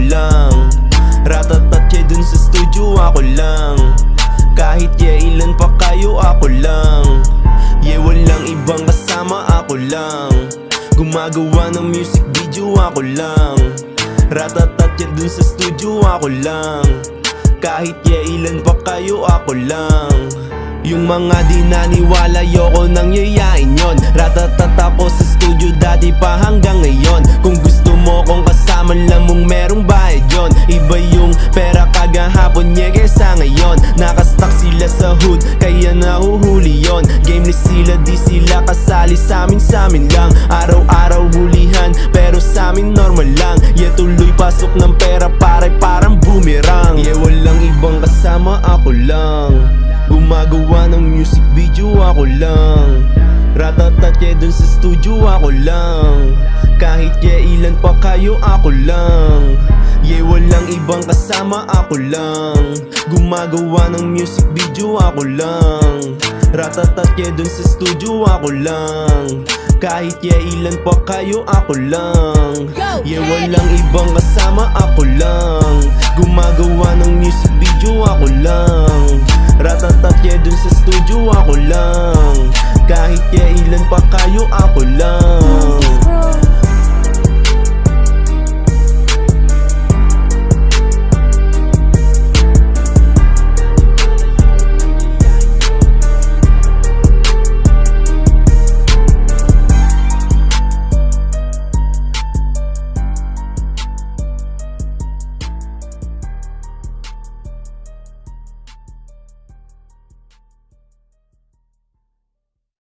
lang. Ratatat yeah, dun sa studio ako lang. Kahit yeah, ilan pa kayo ako lang. Yeah, walang ibang kasama, ako lang. Gumagawa ng music video, ako lang. Ratatat yeah, dun sa studio ako lang. Kahit yeah, ilan pa kayo, ako lang. Yung mga di naniwala, yoko nang yayain yon. Ratatat ako sa studio dati pa hanggang ngayon. Kung gusto mo kong kasama, lang mong merong bayad yon. Iba yung pera kagahapon niya kesa ngayon. Nakastuck sila sa hood, kaya nahuhuli yon. Gameless sila, di sila kasali samin lang. Araw-araw hulihan, pero samin normal lang. Yeah, tuloy pasok ng pera, pare parang boomerang. Yeah, walang ibang kasama, ako lang. Gumagawa ng music video, ako lang. Ratatat yeah, dun sa studio ako lang. Kahit yeah, ilan pa kayo, ako lang. Yeah, walang ibang kasama, ako lang. Gumagawa ng music video, ako lang. Ratatat yeah, dun sa studio ako lang. Kahit yeah, ilan pa kayo, ako lang. Yeah, walang ibang kasama, ako lang. Gumagawa ng music video, ako lang. Ratatat yeah, dun sa studio ako lang. Kahit yeah, ilan pa kayo, ako lang.